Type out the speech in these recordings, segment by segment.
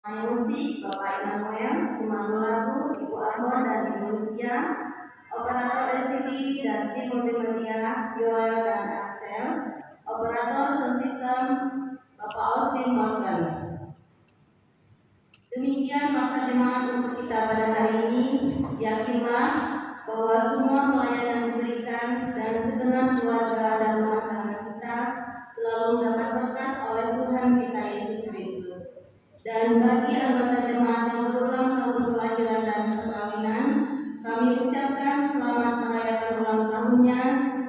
Musik Bapak Immanuel, pemandu lagu Ibu Arbon dan Ibu Lucia, operator LCD dan tim multimedia Joel dan Axel, operator sound system Bapak Austin Morgan. Demikian maka jemaat untuk kita pada hari ini. Yakinlah bahwa semua pelayanan yang diberikan dan segenap keluarga dan rumah tangga kita selalu mendapat berkat oleh Tuhan kita Yesus Kristus. Dan bagi anggota jemaat yang berulang tahun kelahiran dan perkawinan, kami ucapkan selamat merayakan ulang tahunnya.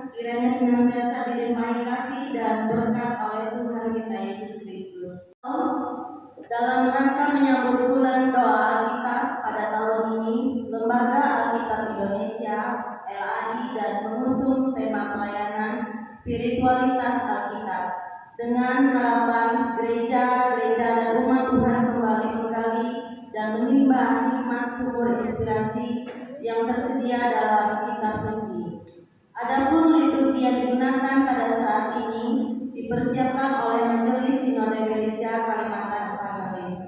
Kiranya senantiasa dilimpahi kasih dan berkat oleh Tuhan kita Yesus Kristus. Dalam rangka menyambut bulan doa Alkitab pada tahun ini, Lembaga Alkitab Indonesia (LAI) dan mengusung tema pelayanan spiritualitas Alkitab dengan harapan gereja-gereja dan umat Tuhan kembali menggali dan menimba hikmat sumber inspirasi yang tersedia dalam kitab suci. Adapun liturgi yang digunakan pada saat ini dipersiapkan oleh Majelis Sinode Gereja Kalimantan Evangelis.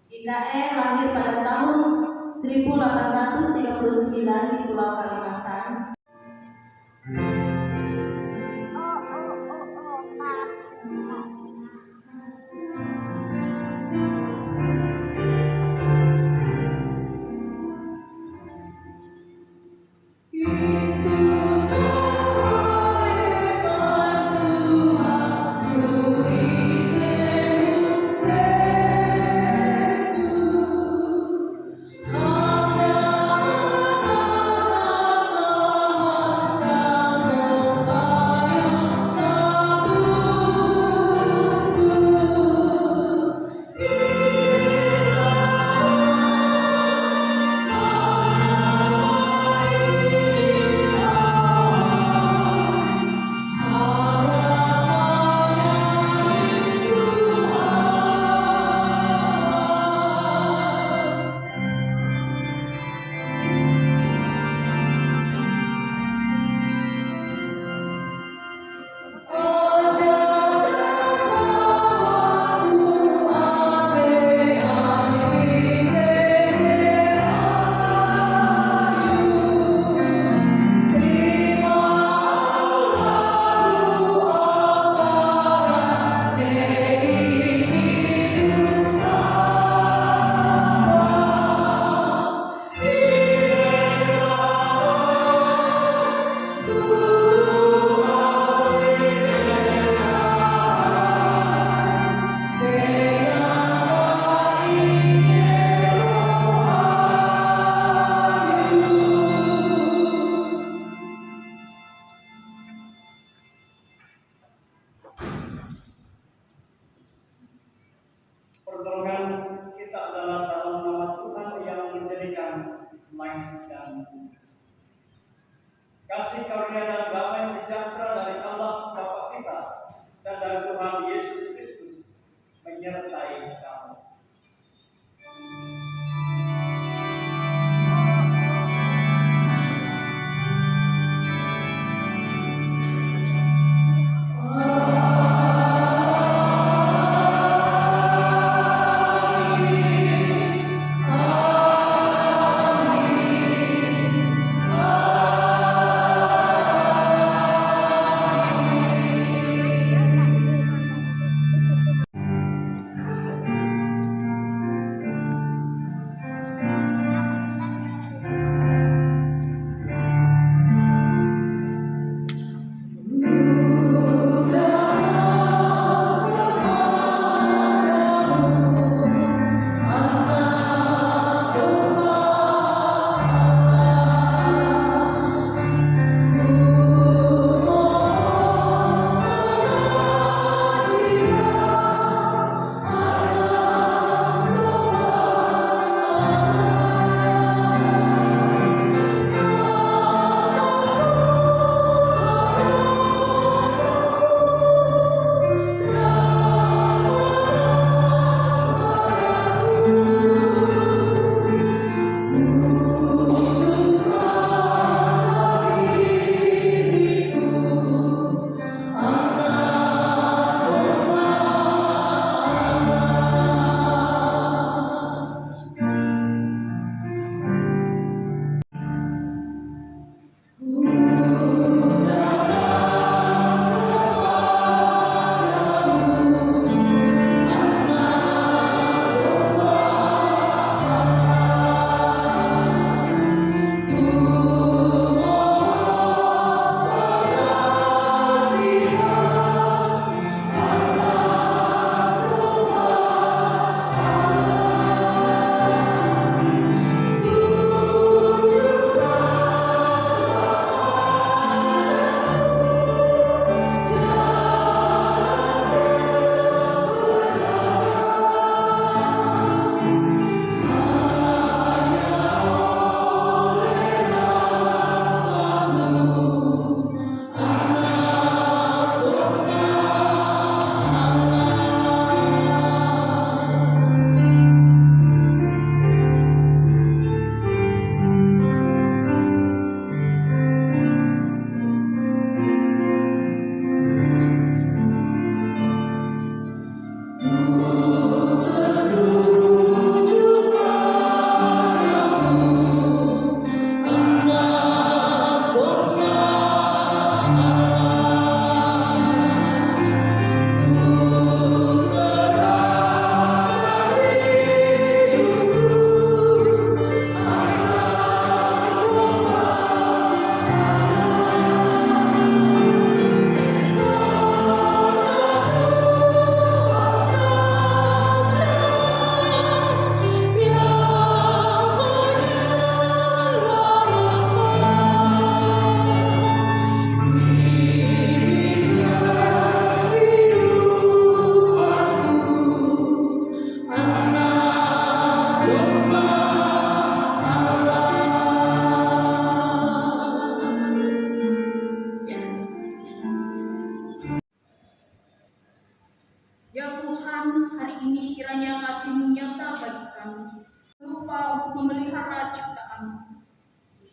IKE lahir pada tahun 1839 di Pulau Kalimantan. Pertolongan kita adalah dalam nama Tuhan yang menjadikan langit dan bumi. Kasih karunia dan damai sejahtera dari Allah Bapa kita dan dari Tuhan Yesus Kristus menyertai kamu. Amin.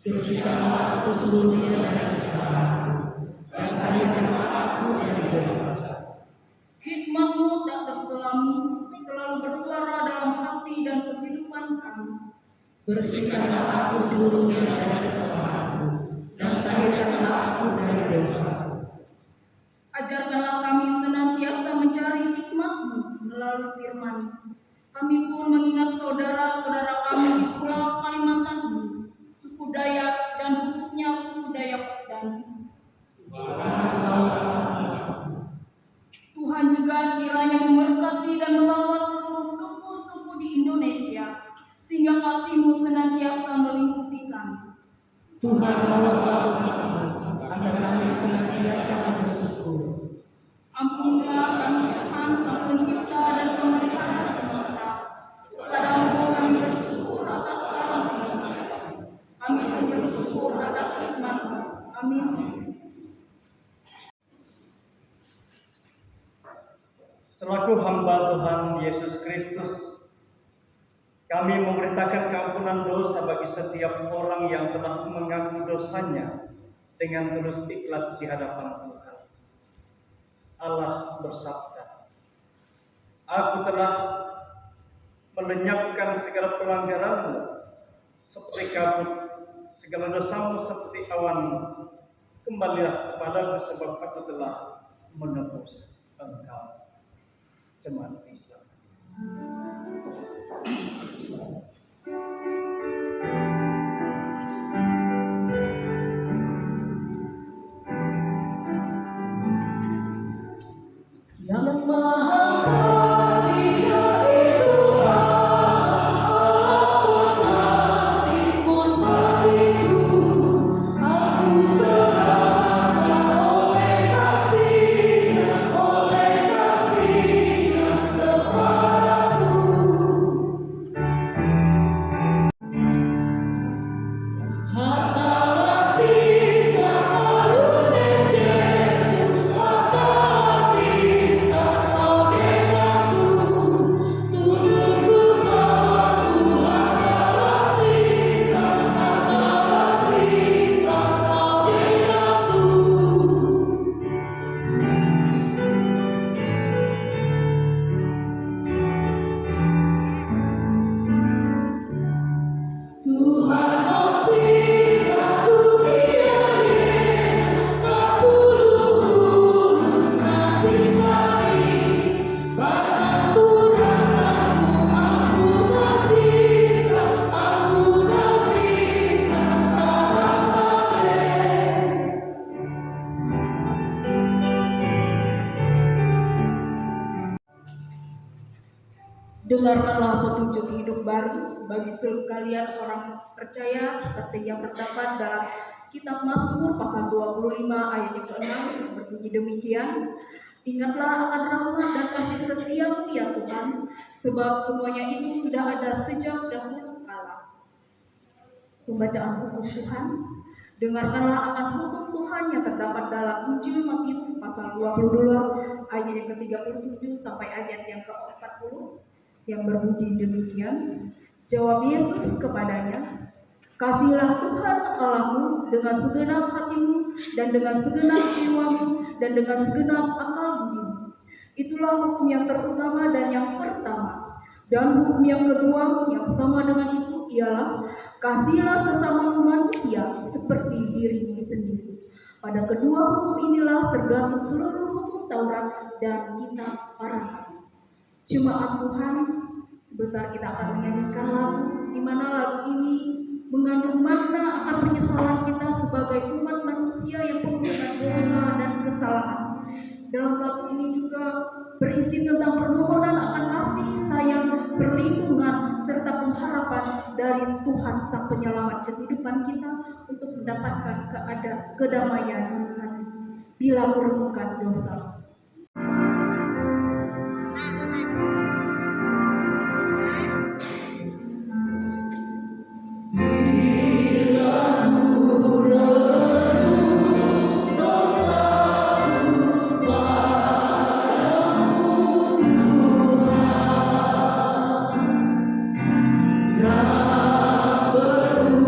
Bersihkanlah aku seluruhnya dari kesalahanku, dan tahirkanlah aku dari dosa. Hikmat-Mu tak terselami, selalu bersuara dalam hati dan kehidupan kami. Bersihkanlah aku seluruhnya dari kesalahanku, dan tahirkanlah aku dari dosa. Ajarkanlah kami senantiasa mencari hikmat-Mu melalui firman. Kami pun mengingat saudara-saudara kami di Pulau Kalimantan ini, suku Dayak dan khususnya suku Dayak Dani. Tuhan juga kiranya memberkati dan melawat seluruh suku-suku di Indonesia, sehingga kasih-Mu senantiasa melingkupi kami. Tuhan rawatlah umat-Mu, agar kami senantiasa bersyukur. Ampunilah kami Tuhan Sang Pencipta dan Pemelihara semesta. Kepadamu kami bersyukur atas alam semesta. Kami pun bersyukur atas hikmat-Mu. Amin. Selaku hamba Tuhan Yesus Kristus, kami memberitakan keampunan dosa bagi setiap orang yang telah mengaku dosanya dengan tulus ikhlas di hadapan Tuhan. Allah bersabda, "Aku telah melenyapkan segala pelanggaranmu seperti kabut, segala dosamu seperti awan. Kembalilah kepadaku sebab aku telah menebus engkau." Jemaat Islam. Yang Maha Kasih yaitu Allah pengasih pun bagiku. Aku selamatkan oleh kasih-Nya kepadaku. Hatta cinta alune jatuh, hatta cinta kau denganku, tutup tanganku, hatta cinta kau denganku. Tuhan cinta dunia ini, tak puluh nasib kami, bahkan rasamu ampun sangat kami. Dengarkanlah petunjuk hidup baru bagi seluruh kalian orang percaya seperti yang terdapat dalam Kitab Mazmur pasal 25 ayat yang ke-6 yang berbunyi demikian. Ingatlah akan rahmat dan kasih setia-Mu ya Tuhan, sebab semuanya itu sudah ada sejak dahulu kala. Pembacaan hukum Tuhan. Dengarkanlah akan hukum Tuhan yang terdapat dalam Injil Matius pasal 22 ayat yang ke-37 sampai ayat yang ke-40 yang berbunyi demikian. Jawab Yesus kepadanya, "Kasihilah Tuhan Allahmu dengan segenap hatimu dan dengan segenap jiwamu dan dengan segenap akal budimu. Itulah hukum yang terutama dan yang pertama. Dan hukum yang kedua yang sama dengan itu ialah, kasihilah sesamamu manusia seperti dirimu sendiri. Pada kedua hukum inilah tergantung seluruh hukum Taurat dan kitab para nabi." Jemaat Tuhan, sebentar kita akan menyanyikan lagu di mana lagu ini mengandung makna akan penyesalan kita sebagai umat manusia yang penuh dengan dosa dan kesalahan. Dalam lagu ini juga berisi tentang permohonan akan kasih sayang, perlindungan, serta pengharapan dari Tuhan Sang Penyelamat kehidupan kita untuk mendapatkan kedamaian hati bila merenungkan dosa.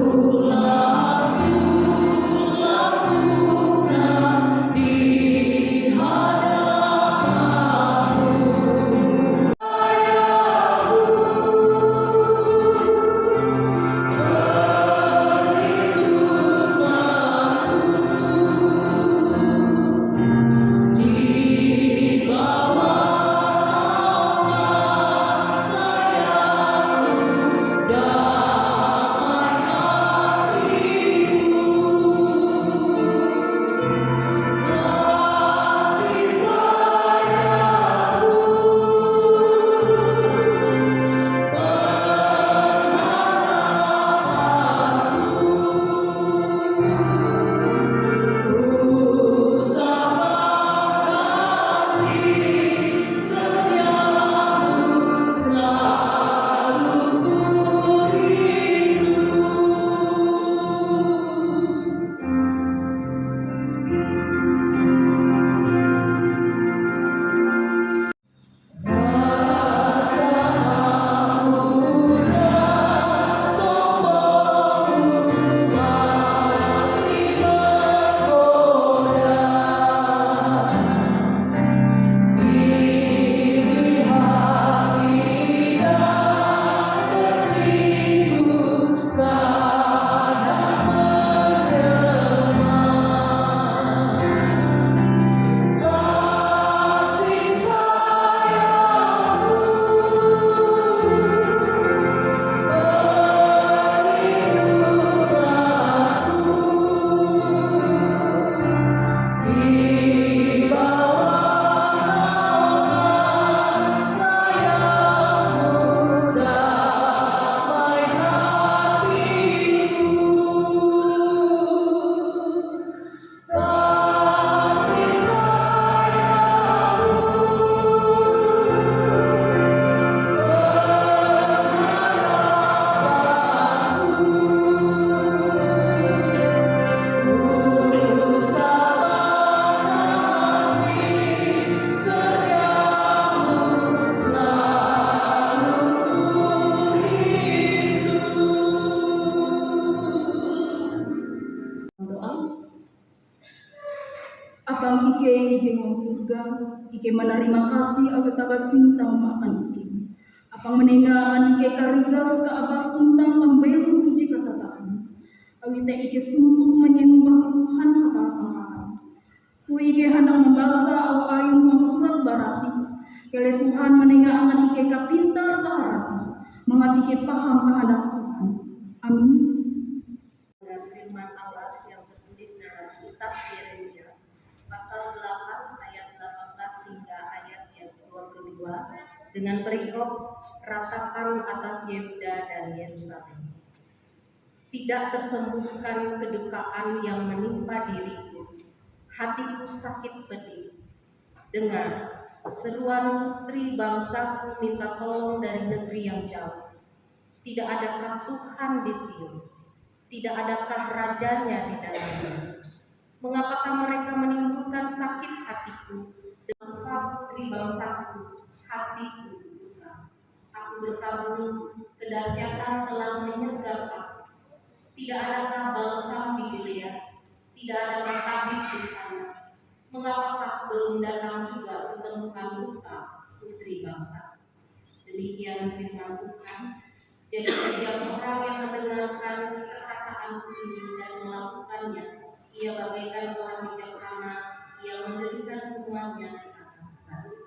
Berulang surga, Ike menerima kasih aku tabat sinta makan Ike. Apang menengahan Ike karigas ke abas tentang pembelum Ike katataan. Awite Ike sungguh menyembah Tuhan hata pangkalan. Tu Ike hendak membaca awa ayung surat barasi. Kele Tuhan menengahan Ike kapintar taharati. Mengat Ike paham kehendak Tuhan. Amin. Dengan firman Allah yang tertulis dalam kitab Yeremia pasal 8 ayat 18 hingga ayat yang 22 dengan perikop ratapan atas Yehuda dan Yerusalem. Tidak tersembuhkan kedukaan yang menimpa diriku, hatiku sakit pedih. Dengar, seruan putri bangsaku minta tolong dari negeri yang jauh. Tidak adakah Tuhan di Sion? Tidak adakah rajanya di dalamnya? Mengapakah mereka menimbulkan sakit hatiku? Engkau putri bangsaku, hatiku duka. Aku berkabung, kedahsyatan telah menyergap aku. Tidak adakah balsam di Gilead? Tidak adakah tabib di sana? Mengapakah belum datang juga kesembuhan luka putri bangsa? Demikian firman Tuhan. Jadi setiap orang yang mendengarkan perkataanku ini dan melakukannya, ia bagaikan orang bijaksana yang mendirikan rumahnya di atas batu.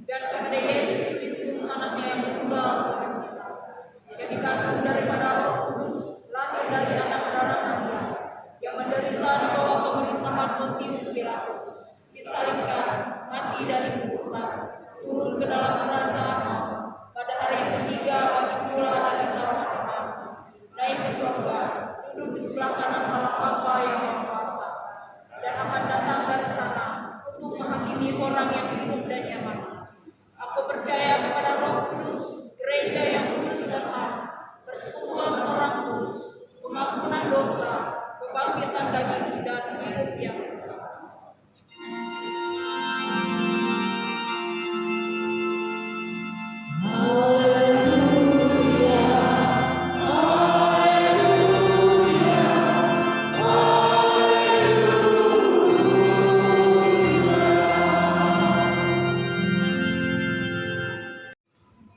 Dan kepada Yesus Kristus anaknya yang tunggal yang dikandung daripada Roh Kudus, lahir dari anak darah Maria, yang menderita di bawah pemerintahan Pontius Pilatus, disalibkan, mati dan dikuburkan, turun ke dalam kerajaan Allah, pada hari yang ketiga bangkit pula dari antara mati, naik ke surga, duduk di sebelah kanan Allah Bapa yang Maha Kuasa, dan akan datang dari sana untuk menghakimi orang yang hidup dan yang mati. Aku percaya kepada Roh Kudus, gereja yang kudus dan am, persekutuan orang kudus, pengampunan dosa, kebangkitan daging dan hidup yang kekal.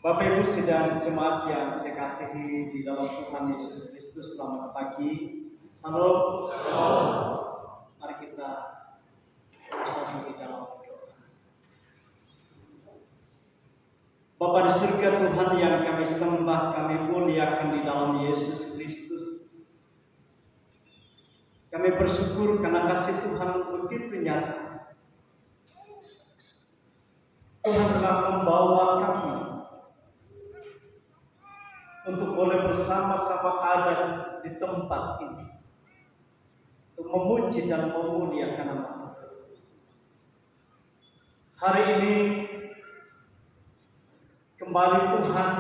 Bapak Ibu sidang jemaat yang saya kasihi di dalam Tuhan Yesus Kristus, selamat pagi. Salam. Mari kita bersama di dalam doa. Bapa di surga, Tuhan yang kami sembah, kami muliakan di dalam Yesus Kristus. Kami bersyukur karena kasih Tuhan begitu nyata. Tuhan telah membawa kami untuk boleh bersama-sama ada di tempat ini untuk memuji dan memuliakan nama Tuhan. Hari ini kembali Tuhan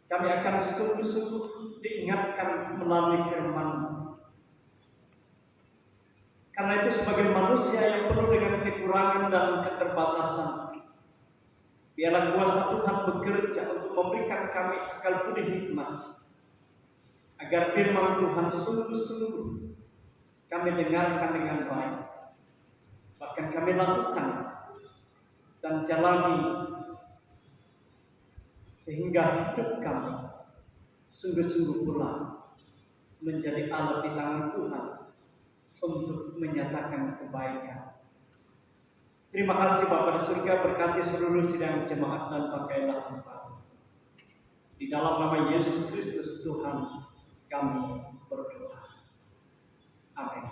kami akan sungguh-sungguh diingatkan melalui firman-Mu. Karena itu sebagai manusia yang penuh dengan kekurangan dan keterbatasan, biarlah kuasa Tuhan bekerja untuk memberikan kami akal budi hikmat, agar firman Tuhan sungguh-sungguh kami dengarkan dengan baik, bahkan kami lakukan dan jalani, sehingga hidup kami sungguh-sungguh pula menjadi alat di tangan Tuhan untuk menyatakan kebaikan. Terima kasih Bapa di surga, berkati seluruh sidang jemaat dan pakailah Engkau. Di dalam nama Yesus Kristus Tuhan kami berdoa. Amin.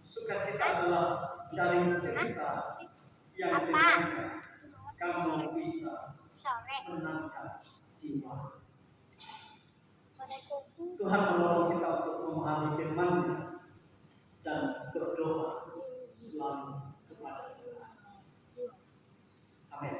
Sukacita adalah jaring cerita yang dengannya kamu bisa menangkan jiwa. Tuhan menolong kita untuk memahami firman-Nya dan berdoa selalu kepada Tuhan. Amin.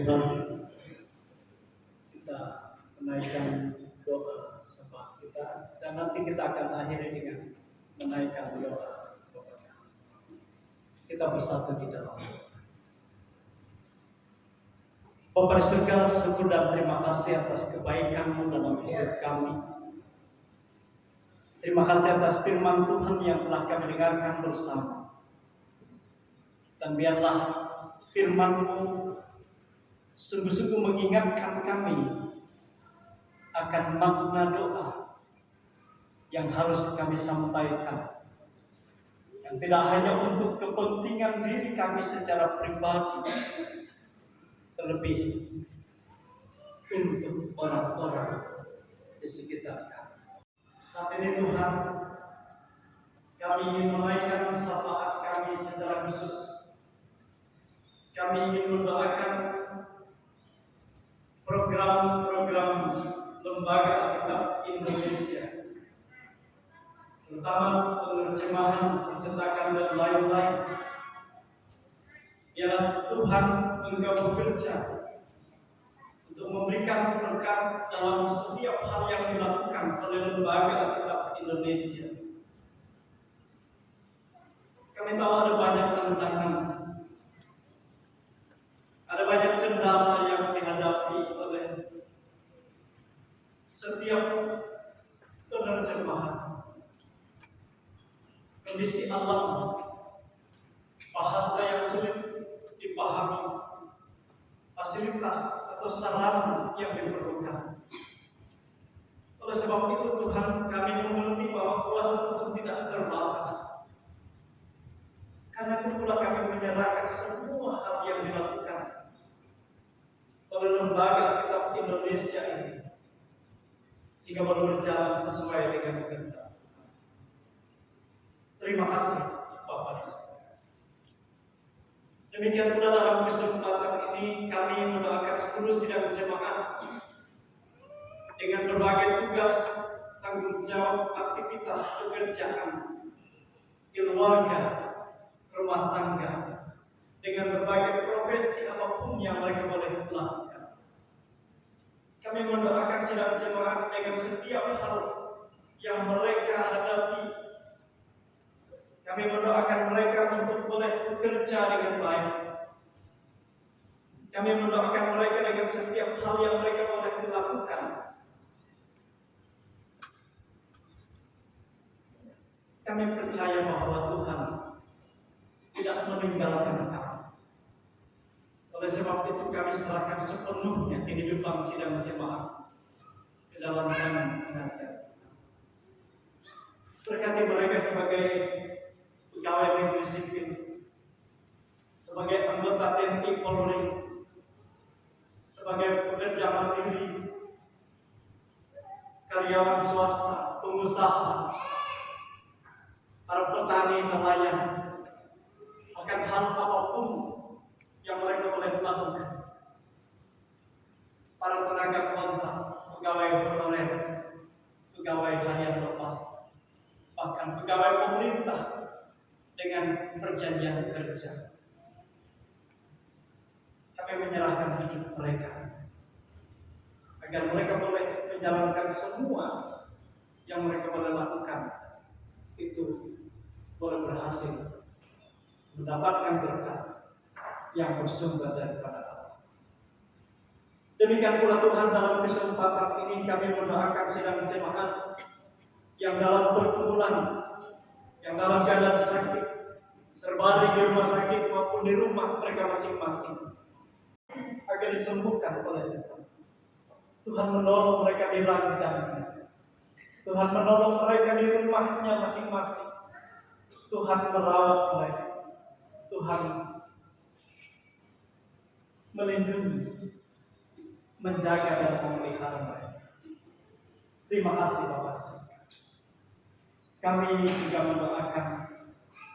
Tuhan, kita menaikkan doa sembah kita, dan nanti kita akan akhiri dengan menaikkan doa kepada kita bersatu di dalam doa. Bapa di surga, syukur dan terima kasih atas kebaikan-Mu dalam hidup kami. Terima kasih atas firman Tuhan yang telah kami dengarkan bersama. Dan biarlah firman-Mu sungguh-sungguh mengingatkan kami akan makna doa yang harus kami sampaikan. Yang tidak hanya untuk kepentingan diri kami secara pribadi, terlebih untuk orang-orang di sekitar kami. Saat ini Tuhan, kami ingin menaikkan syafaat kami secara khusus. Kami ingin mendoakan program-program Lembaga Alkitab Indonesia, terutama penerjemahan, pencetakan dan lain-lain. Biarlah Tuhan Engkau bekerja untuk memberikan berkat dalam setiap hal yang dilakukan oleh Lembaga Alkitab Indonesia. Kami tahu ada banyak tantangan, ada banyak kendala yang dihadapi oleh setiap penerjemahan. Kondisi alam, bahasa yang sulit dipahami, fasilitas atau sarana yang diperlukan. Oleh sebab itu Tuhan, kami mengerti bahwa kuasa Tuhan tidak terbatas. Karena itu pula kami menyerahkan semua hal yang dilakukan oleh Lembaga Alkitab Indonesia ini, sehingga berjalan sesuai dengan kehendak. Terima kasih Bapak di surga. Demikian pula dalam kesempatan ini kami mendoakan seluruh sidang jemaat dengan berbagai tugas, tanggung jawab, aktivitas pekerjaan, keluarga, rumah tangga, dengan berbagai profesi apapun yang mereka boleh lakukan. Kami mendoakan sidang jemaat dengan setiap hal yang mereka hadapi. Kami mendoakan mereka untuk boleh bekerja dengan baik. Kami mendoakan mereka dengan setiap hal yang mereka boleh lakukan. Kami percaya bahwa Tuhan tidak meninggalkan kami. Oleh sebab itu kami serahkan sepenuhnya kehidupan sidang jemaat ke dalam tangan penasihat. Berkati mereka sebagai pegawai negeri sipil, sebagai anggota TNI Polri, sebagai pekerja mandiri, karyawan swasta, pengusaha, para petani, nelayan, bahkan hal apapun yang mereka boleh lakukan. Para tenaga kontrak, pegawai honorer, pegawai harian lepas, bahkan pegawai pemerintah dengan perjanjian kerja. Kami menyerahkan hidup mereka agar mereka boleh menjalankan semua yang mereka boleh lakukan, itu boleh berhasil mendapatkan berkat yang bersumber daripada Allah. Demikian pula Tuhan, dalam kesempatan ini kami mendoakan sidang jemaat yang dalam pergumulan, yang dalam keadaan sakit, terbaring di rumah sakit maupun di rumah mereka masing-masing, agar disembuhkan oleh Tuhan. Tuhan menolong mereka di ranjangnya. Tuhan menolong mereka di rumahnya masing-masing. Tuhan merawat mereka. Tuhan melindungi, menjaga dan memelihara mereka. Terima kasih Bapak. Kami juga mendoakan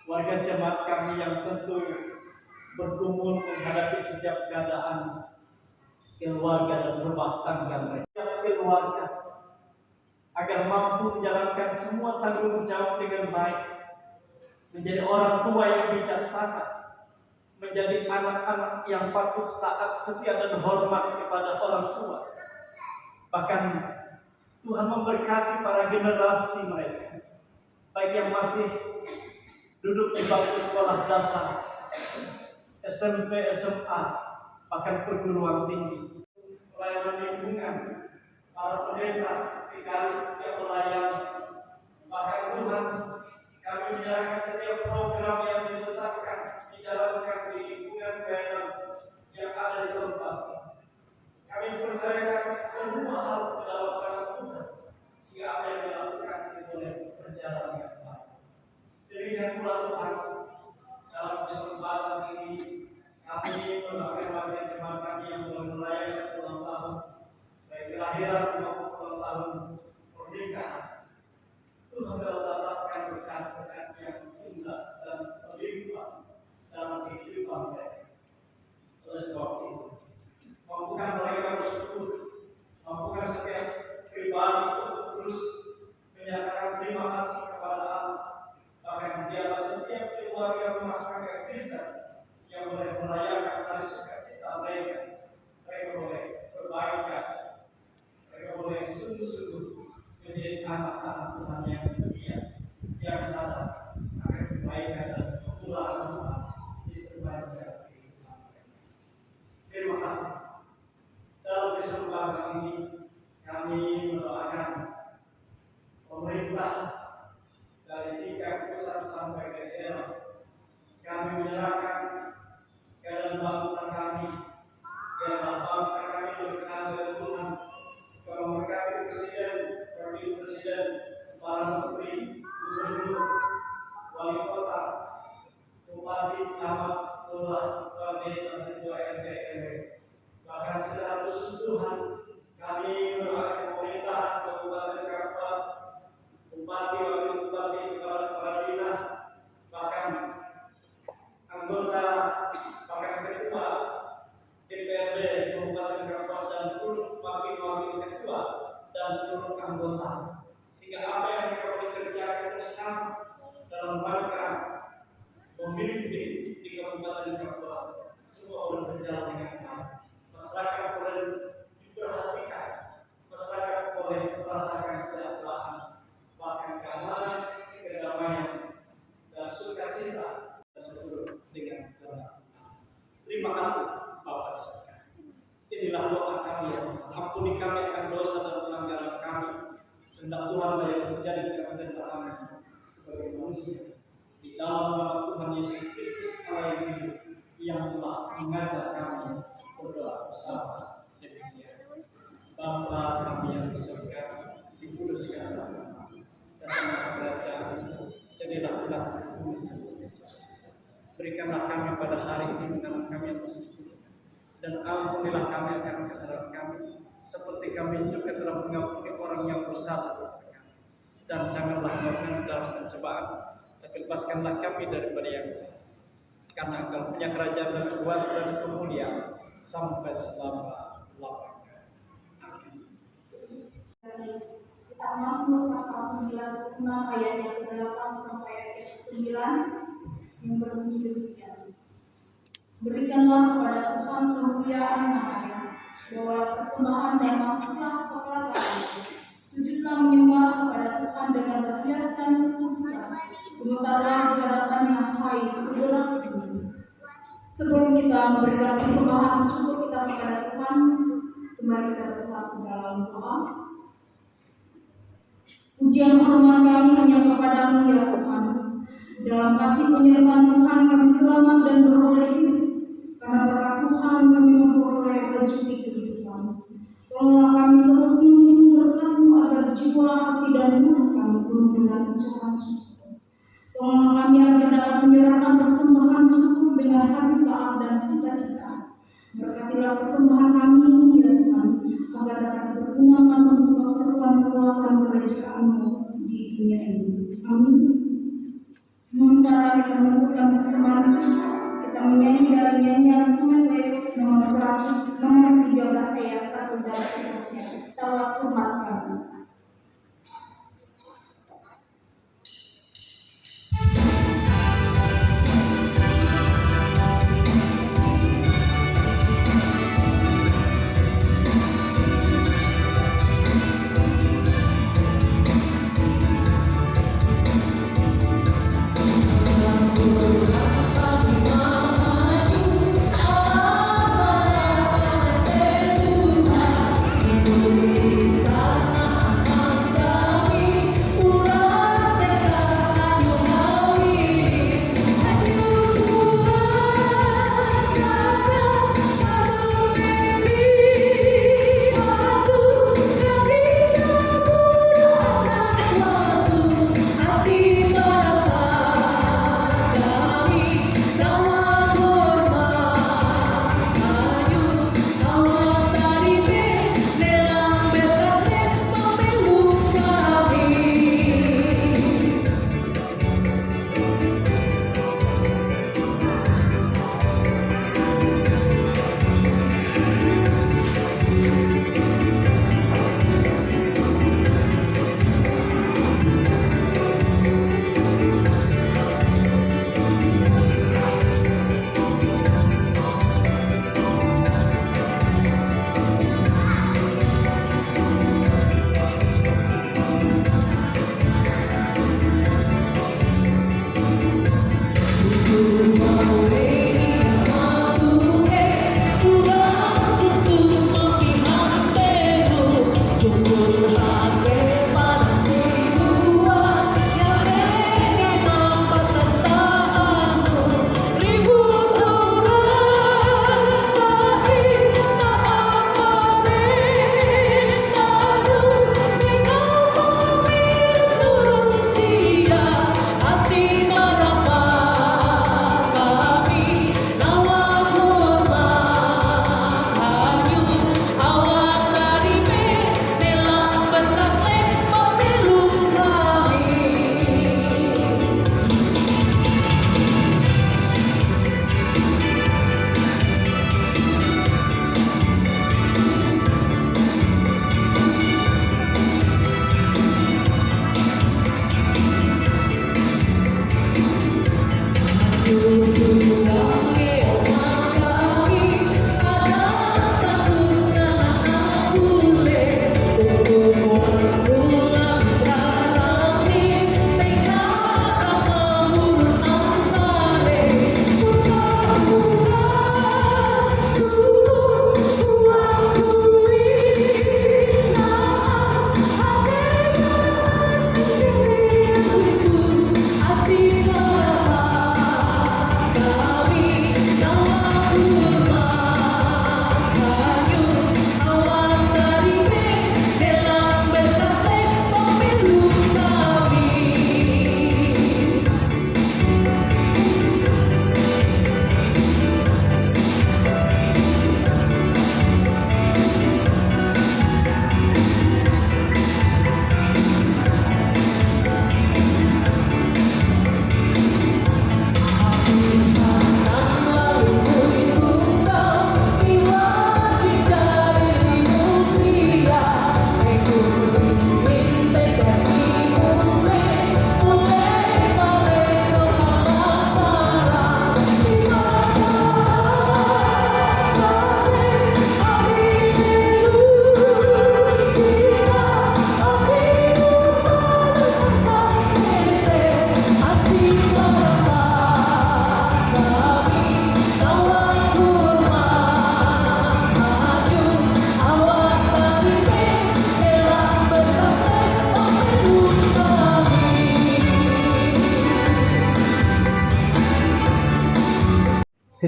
warga jemaat kami yang tentu bergumul menghadapi setiap keadaan keluarga dan rumah tangga mereka. Setiap keluarga agar mampu menjalankan semua tanggung jawab dengan baik, menjadi orang tua yang bijaksana, menjadi anak-anak yang patuh, taat, setia, dan hormat kepada orang tua. Bahkan Tuhan memberkati para generasi mereka, baik yang masih duduk di bangku sekolah dasar, SMP, SMA, bahkan perguruan tinggi. Pelayanan lingkungan, para pendeta, vikaris, setiap pelayan, bahkan Tuhan, kami menyerahkan setiap program yang ditetapkan dijalankan di lingkungan pelayanan yang ada di tempat. Kami percayakan semua hal ke dalam tangan Tuhan, sehingga apa yang dilakukan itu boleh berjalan dengan baik. Demikian pula Tuhan, dalam kesempatan ini kami mendoakan warga jemaat kami yang telah merayakan ulang tahun, baik kelahiran maupun ulang tahun pernikahan. Tuhan telah datangkan berkat-berkat yang indah dan berlimpah dalam kehidupan mereka. Oleh sebab itu, mampukan mereka bersyukur, mampukan setiap pribadi untuk terus menyatakan terima kasih kepada Allah. Bahkan biarlah setiap keluarga rumah tangga Kristen yang boleh merayakan hari sukacita mereka, mereka boleh berbaik kasih, mereka boleh sungguh-sungguh menjadi anak-anak Tuhan yang setia, yang sadar akan kebaikan dan kemurahan Tuhan di sepanjang kehidupan mereka. Terima kasih. Dalam kesempatan ini kami mendoakan pemerintah dari tingkat pusat sampai ke daerah. Kami menyerahkan keadaan bangsa kami, biarlah bangsa kami berkat dari Tuhan, memberkati presiden, wakil presiden, para menteri, gubernur, wali kota, bupati, camat, lurah, kepala desa, dan ketua RT RW. Bahkan secara khusus Tuhan, kami mendoakan pemerintah Kabupaten Kapuas, bupati, wakil bupati, kepala dinas, bahkan anggota, bahkan ketua DPRD Kabupaten Kapuas dan seluruh wakil-wakil ketua dan seluruh anggota, sehingga apa yang mereka boleh kerjakan bersama dalam rangka memimpin di Kabupaten Kapuas semua boleh berjalan dengan baik. Masyarakat boleh diperhatikan, masyarakat boleh merasakan kesejahteraan, bahkan keamanan, kedamaian, dan sukacita seluruh dengan tenang. Terima kasih Bapak Surga. Inilah doa kami, ampuni kami akan dosa dan pelanggaran kami. Hendak Tuhan yang menjadi kehendak kami sebagai manusia. Di dalam nama Tuhan Yesus Kristus Allah yang hidup, yang telah mengajar kami berdoa bersama. Demikian. Bapa kami yang di surga, dikuduskan namamu, datanglah kerajaan-Mu, jadilah kehendakmu di bumi. Berikanlah kami pada hari ini makanan kami yang secukupnya, dan ampunilah kami akan kesalahan kami, seperti kami juga telah mengampuni orang yang bersalah kepada kami. Dan janganlah kami dalam pencobaan, tapi lepaskanlah kami daripada yang jahat. Karena Engkau punya kerajaan dan kuasa dan kemuliaan sampai selama-lamanya. Amin. Kitab Mazmur pasal 96 ayat yang ke-8 sampai ayat 9 yang berbunyi demikian. Berikanlah kepada Tuhan kemuliaan namanya, bawalah persembahan dan masuklah ke keperluan. Sujudlah menyembah kepada Tuhan dengan berhiaskan kekudusan. Gemetarlah di hadapannya, hai segenap bumi. Sebelum kita memberikan persembahan syukur kita kepada Tuhan, kembali kita bersatu dalam doa. Pujian hormat kami hanya kepadamu ya Tuhan. Dalam kasih penyertaan Tuhan kami selamat dan beroleh hidup. Karena berkat Tuhan kami memperoleh rezeki kehidupan. Tolonglah kami terus menginginkan berkat-Mu agar jiwa, hati dan mulut kami penuh dengan ucapan syukur. Tolonglah kami agar dapat menyerahkan persembahan syukur dengan hati taat dan sukacita. Berkatilah persembahan kami ya Tuhan, agar dapat berguna untuk keperluan kekuasaan kerajaan-Mu di dunia ini. Amin. Sementara kita mengumpulkan persembahan syukur, kita menyanyi dari nyanyian Tuhan Yesus nomor 100, nomor 13 ayat 1 dan seterusnya. Kita hormatkan.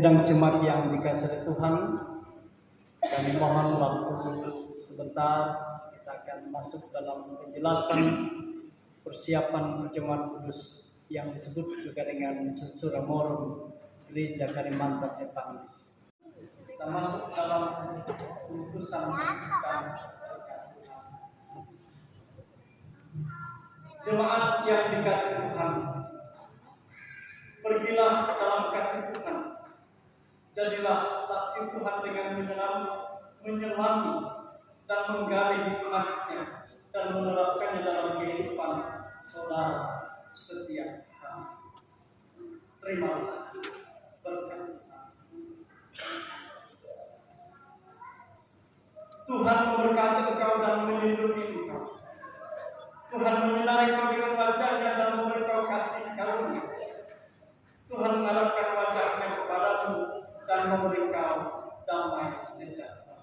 Sidang jemaat yang dikasihi Tuhan, kami mohon waktu sebentar, kita akan masuk dalam penjelasan persiapan perjamuan kudus yang disebut juga dengan Sensura Morum Gereja Kalimantan Evangelis. Kita masuk dalam utusan kita. Jemaat yang dikasihi Tuhan, pergilah dalam kasih Tuhan. Jadilah saksi Tuhan dengan menyelami dan menggali hikmatnya dan menerapkannya dalam kehidupan saudara setiap hari. Terimalah berkat Tuhan memberkati engkau dan melindungi engkau. Tuhan menyinari engkau dengan wajah-Nya dan memberi engkau kasih karunia. Tuhan mengarahkan wajah-Nya kepadamu dan memberi engkau damai sejahtera.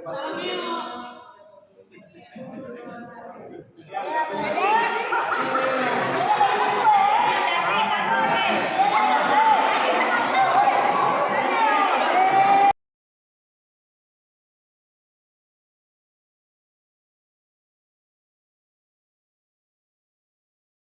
Kami